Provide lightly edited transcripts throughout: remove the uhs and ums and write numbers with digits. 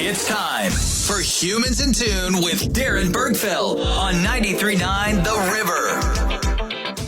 It's time for Humans in Tune with Darren Bergfeld on 93.9 The River.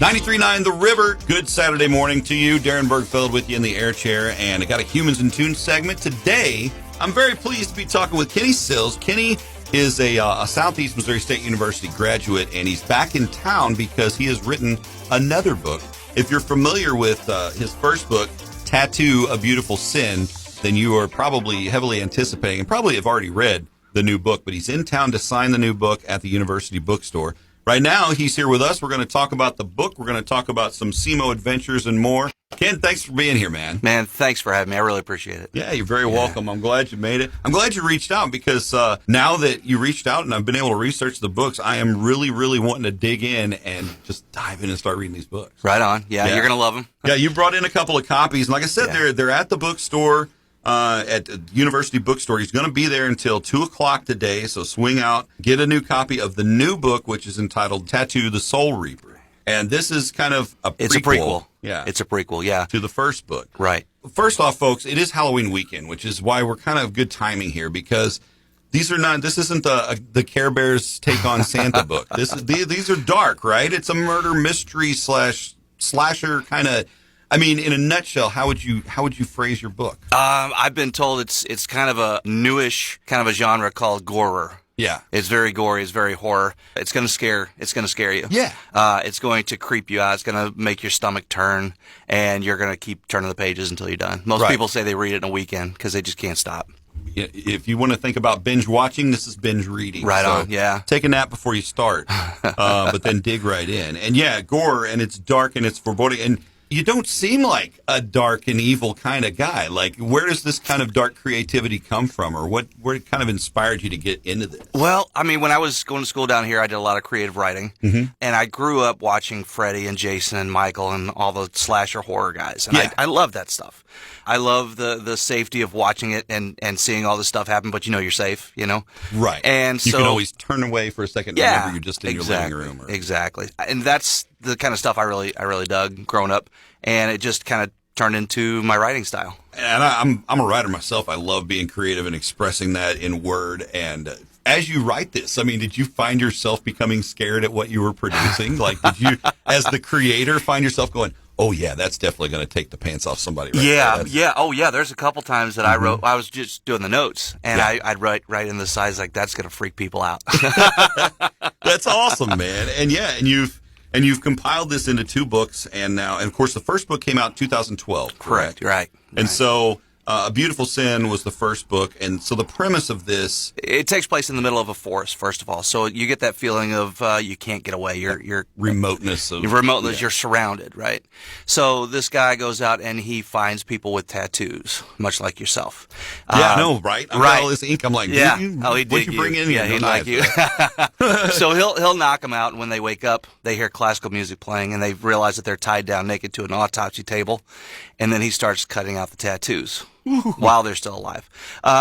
93.9 The River. Good Saturday morning to you. Darren Bergfeld with you in the air chair, and I got a Humans in Tune segment. Today, I'm very pleased to be talking with Kenny Sills. Kenny is a Southeast Missouri State University graduate, and he's back in town because he has written another book. If you're familiar with his first book, Tattoo, A Beautiful Sin, then you are probably heavily anticipating and probably have already read the new book, but he's in town to sign the new book at the University Bookstore. Right now, he's here with us. We're going to talk about the book. We're going to talk about some SEMO adventures and more. Ken, thanks for being here, man. Man, thanks for having me. I really appreciate it. Yeah, you're very welcome. I'm glad you made it. I'm glad you reached out because now that you reached out and I've been able to research the books, I am really, really wanting to dig in and just dive in and start reading these books. Right on. Yeah. You're going to love them. Yeah, you brought in a couple of copies. And like I said, they're at the bookstore. At the University Bookstore. He's going to be there until 2 o'clock today, so swing out, get a new copy of the new book, which is entitled Tattoo, the Soul Reaper. And this is kind of a prequel. It's a prequel. Yeah. It's a prequel, yeah. To the first book. Right. First off, folks, it is Halloween weekend, which is why we're kind of good timing here, because this isn't the Care Bears Take on Santa book. These are dark, right? It's a murder mystery slasher kind of. I mean, in a nutshell, how would you phrase your book? I've been told it's kind of a newish kind of a genre called gorer. Yeah. It's very gory. It's very horror. It's going to scare you. Yeah. It's going to creep you out. It's going to make your stomach turn, and you're going to keep turning the pages until you're done. Most people say they read it in a weekend because they just can't stop. If you want to think about binge watching, this is binge reading. Right so on, yeah. Take a nap before you start, but then dig right in. And yeah, gore, and it's dark, and it's foreboding, and you don't seem like a dark and evil kind of guy. Like, where does this kind of dark creativity come from, or what kind of inspired you to get into this? Well, I mean, when I was going to school down here, I did a lot of creative writing, and I grew up watching Freddy and Jason and Michael and all the slasher horror guys, and I love that stuff. I love the safety of watching it and seeing all this stuff happen, but you're safe, Right. And you so can always turn away for a second and remember you're just in your living room. Exactly. And that's the kind of stuff I really dug growing up, and it just kind of turned into my writing style. And I'm a writer myself. I love being creative and expressing that in word. And as you write this, I mean, did you find yourself becoming scared at what you were producing? Like, did you, as the creator, find yourself going, oh, yeah, that's definitely going to take the pants off somebody right there. Yeah. Oh, yeah. There's a couple times that I wrote, I was just doing the notes, and I'd write in the sides like, that's going to freak people out. That's awesome, man. And you've compiled this into 2 books, and of course, the first book came out in 2012, correct? Right. And so A Beautiful Sin was the first book, and so the premise of this... It takes place in the middle of a forest, first of all, so you get that feeling of you can't get away. You're remoteness. You're surrounded, right? So this guy goes out and he finds people with tattoos, much like yourself. Yeah, I know, right? I got all this ink. I'm like, what'd you bring in? Yeah, he'd like you. So he'll knock them out, and when they wake up, they hear classical music playing, and they realize that they're tied down naked to an autopsy table, and then he starts cutting out the tattoos while they're still alive.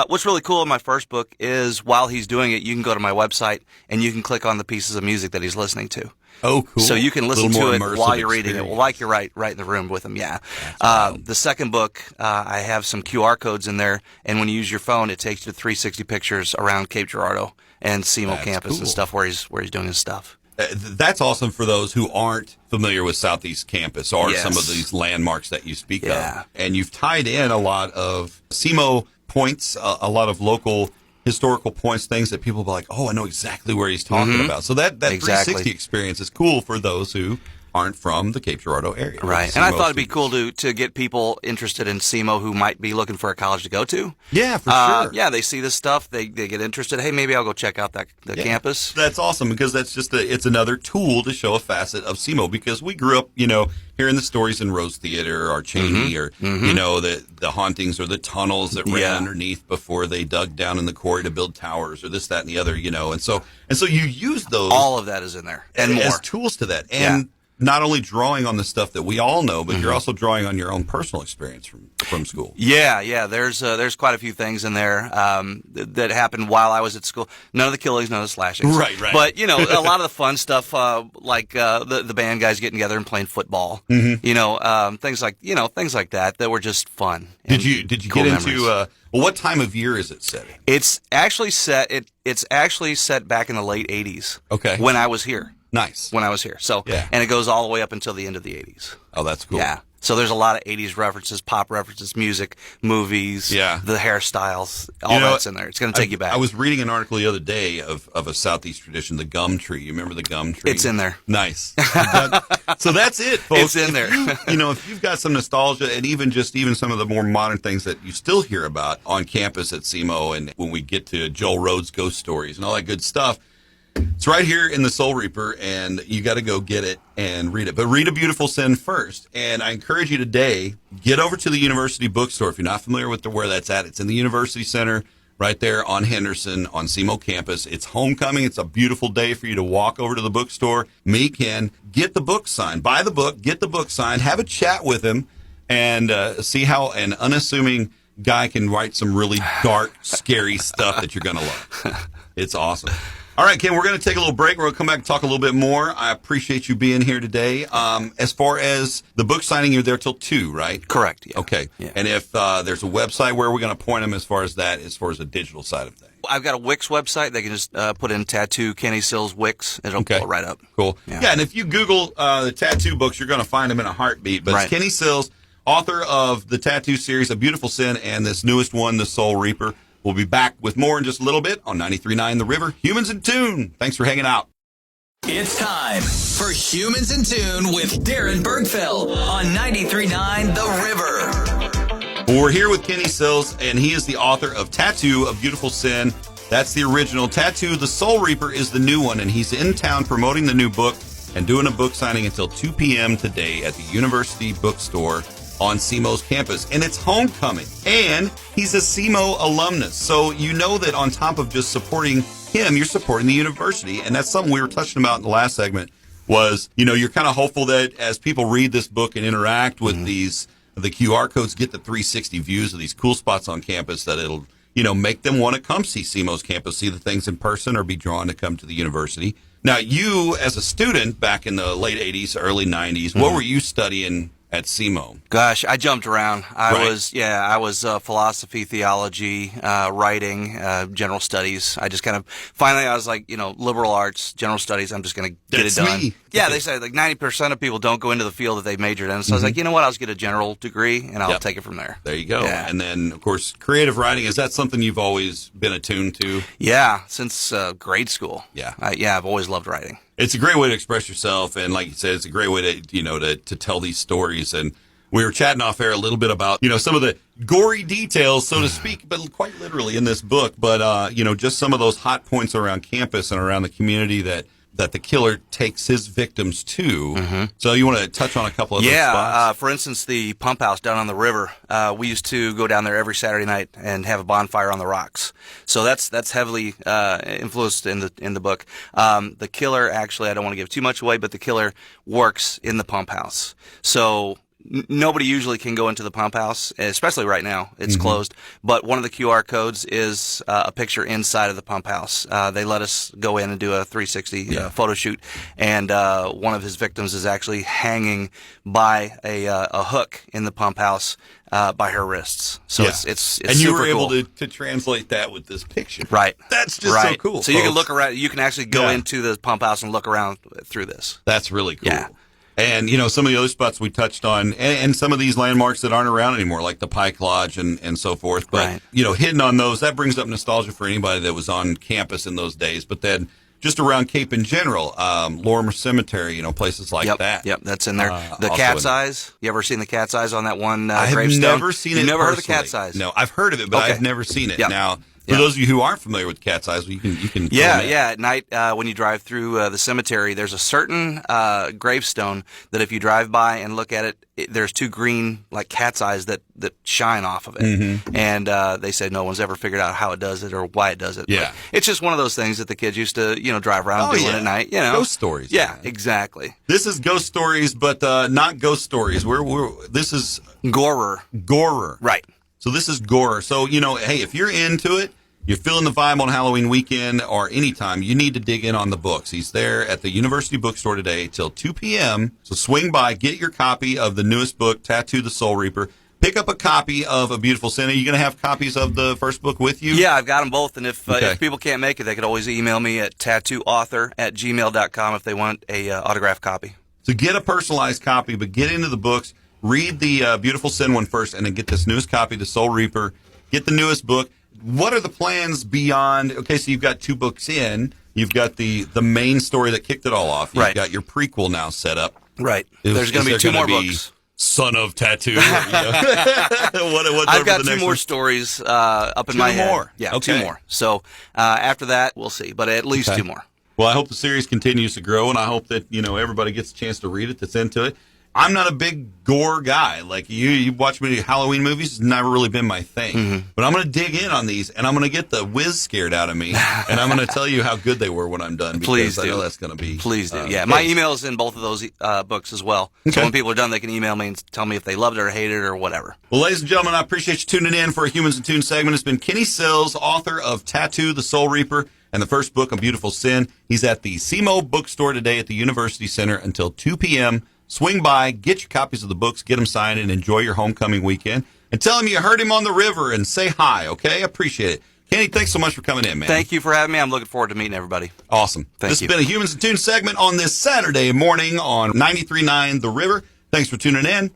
What's really cool in my first book is while he's doing it, you can go to my website and you can click on the pieces of music that he's listening to. Oh, cool. So you can listen to it while you're reading it, like you're right in the room with him, yeah. The second book, I have some QR codes in there, and when you use your phone, it takes you to 360 pictures around Cape Girardeau and SEMO campus and stuff where he's doing his stuff. That's awesome for those who aren't familiar with Southeast Campus or some of these landmarks that you speak of. And you've tied in a lot of SEMO points, a lot of local historical points, things that people will be like, oh, I know exactly where he's talking about. So that 360 experience is cool for those who aren't from the Cape Girardeau area. Right. And I thought it'd be cool to get people interested in SEMO who might be looking for a college to go to. Yeah, for sure. Yeah, they see this stuff. They get interested. Hey, maybe I'll go check out the campus. That's awesome because that's just it's another tool to show a facet of SEMO because we grew up, hearing the stories in Rose Theater or Cheney or, the hauntings or the tunnels that ran underneath before they dug down in the quarry to build towers or this, that, and the other, And so you use those. All of that is in there and more. As tools to that. And not only drawing on the stuff that we all know, but you're also drawing on your own personal experience from school. Yeah. There's quite a few things in there that happened while I was at school. None of the killings, none of the slashings. Right. But a lot of the fun stuff, like the band guys getting together and playing football. Things like that were just fun. Did you cool get into? memories. What time of year is it set in? It's actually set. It's actually set back in the late '80s. Okay. When I was here. Nice. When I was here. So, yeah. And it goes all the way up until the end of the '80s. Oh, that's cool. Yeah. So there's a lot of '80s references, pop references, music, movies, yeah. the hairstyles, all that's in there. It's going to take you back. I was reading an article the other day of a Southeast tradition, the gum tree. You remember the gum tree? It's in there. Nice. So that's it, folks. It's in there. If you've got some nostalgia and even some of the more modern things that you still hear about on campus at SEMO, and when we get to Joel Rhodes' ghost stories and all that good stuff, it's right here in the Soul Reaper, and you got to go get it and read it. But read A Beautiful Sin first. And I encourage you today, get over to the University Bookstore. If you're not familiar with where that's at, it's in the University Center right there on Henderson on SEMO campus. It's homecoming. It's a beautiful day for you to walk over to the bookstore, meet Ken, get the book signed, buy the book, get the book signed, have a chat with him, and see how an unassuming guy can write some really dark, scary stuff that you're going to love. It's awesome. All right, Ken, we're going to take a little break. We're going to come back and talk a little bit more. I appreciate you being here today. As far as the book signing, you're there till 2, right? Correct. Yeah. Okay. Yeah. And if there's a website, where we're going to point them as far as the digital side of things? I've got a Wix website. They can just put in tattoo Kenny Sills Wix. It'll pull it right up. Cool. Yeah, and if you Google the tattoo books, you're going to find them in a heartbeat. But it's Kenny Sills, author of the tattoo series, A Beautiful Sin, and this newest one, The Soul Reaper. We'll be back with more in just a little bit on 93.9 The River. Humans in Tune. Thanks for hanging out. It's time for Humans in Tune with Darren Bergfeld on 93.9 The River. Well, we're here with Kenny Sills, and he is the author of Tattoo, A Beautiful Sin. That's the original. Tattoo, The Soul Reaper is the new one, and he's in town promoting the new book and doing a book signing until 2 p.m. today at the University Bookstore on SEMO's campus. And it's homecoming, and he's a SEMO alumnus. So you know that on top of just supporting him, you're supporting the university. And that's something we were touching about in the last segment was, you're kind of hopeful that as people read this book and interact with the QR codes, get the 360 views of these cool spots on campus, that it'll, make them want to come see SEMO's campus, see the things in person, or be drawn to come to the university. Now, you, as a student back in the late 80s, early 90s, what were you studying at SEMO? Gosh, I jumped around. I was philosophy, theology, writing, general studies. I just kind of, finally I was like, liberal arts, general studies, I'm just going to get it done. Me. Yeah, they say like 90% of people don't go into the field that they majored in. So I was like, you know what, I'll just get a general degree and I'll take it from there. There you go. Yeah. And then, of course, creative writing, is that something you've always been attuned to? Yeah, since grade school. Yeah. I've always loved writing. It's a great way to express yourself, and like you said, it's a great way to to tell these stories. And we were chatting off air a little bit about some of the gory details, so to speak, but quite literally in this book. But just some of those hot points around campus and around the community that the killer takes his victims to. So you want to touch on a couple of those spots? For instance, the pump house down on the river. We used to go down there every Saturday night and have a bonfire on the rocks. So that's heavily influenced in the book. The killer, actually, I don't want to give too much away, but the killer works in the pump house. So nobody usually can go into the pump house, especially right now. It's closed. But one of the QR codes is a picture inside of the pump house. They let us go in and do a 360 photo shoot, and one of his victims is actually hanging by a hook in the pump house by her wrists. So it's and you were cool. able to translate that with this picture. Right. That's just so cool. So you can look around. You can actually go into the pump house and look around through this. That's really cool. Yeah. And, some of the other spots we touched on, and some of these landmarks that aren't around anymore, like the Pike Lodge and so forth. But, hitting on those, that brings up nostalgia for anybody that was on campus in those days. But then just around Cape in general, Lorimer Cemetery, places like that. Yep, that's in there. The cat's eyes. You ever seen the cat's eyes on that one I have gravestone? never seen it. You've never heard of the personally. cat's eyes? No, I've heard of it, but I've never seen it. Yep. Now, For those of you who aren't familiar with Cat's Eyes, you can Yeah. At night, when you drive through the cemetery, there's a certain gravestone that if you drive by and look at it, there's two green like cat's eyes that shine off of it. Mm-hmm. And they say no one's ever figured out how it does it or why it does it. Yeah. But it's just one of those things that the kids used to drive around doing at night. Ghost stories. Yeah, exactly. This is ghost stories, but not ghost stories. This is Gorer. Right. So this is Gorer. So, hey, if you're into it, you're feeling the vibe on Halloween weekend or anytime, you need to dig in on the books. He's there at the University Bookstore today till 2 p.m. So swing by, get your copy of the newest book, Tattoo the Soul Reaper. Pick up a copy of A Beautiful Sin. Are you going to have copies of the first book with you? Yeah, I've got them both. And if people can't make it, they could always email me at tattooauthor@gmail.com if they want a autographed copy. So get a personalized copy, but get into the books. Read the Beautiful Sin one first, and then get this newest copy, The Soul Reaper. Get the newest book. What are the plans beyond? Okay, so you've got 2 books in. You've got the main story that kicked it all off. You've got your prequel now set up. Right. There's going to be 2 more books. Son of Tattoo. I've got 2 more stories up in my head. 2 more? Yeah, okay. 2 more. So after that, we'll see. But at least 2 more. Well, I hope the series continues to grow, and I hope that everybody gets a chance to read it that's into it. I'm not a big gore guy. Like you watch many Halloween movies, it's never really been my thing. Mm-hmm. But I'm going to dig in on these, and I'm going to get the whiz scared out of me, and I'm going to tell you how good they were when I'm done. Please do. I know that's going to be. Please do. Yeah, my email is in both of those books as well. Okay. So when people are done, they can email me and tell me if they loved it or hated it or whatever. Well, ladies and gentlemen, I appreciate you tuning in for a Humans in Tune segment. It's been Kenny Sills, author of Tattoo the Soul Reaper and the first book, A Beautiful Sin. He's at the SEMO Bookstore today at the University Center until 2 p.m. Swing by, get your copies of the books, get them signed, and enjoy your homecoming weekend. And tell him you heard him on the river and say hi, okay? I appreciate it. Kenny, thanks so much for coming in, man. Thank you for having me. I'm looking forward to meeting everybody. Awesome. This has been a Humans in Tune segment on this Saturday morning on 93.9 The River. Thanks for tuning in.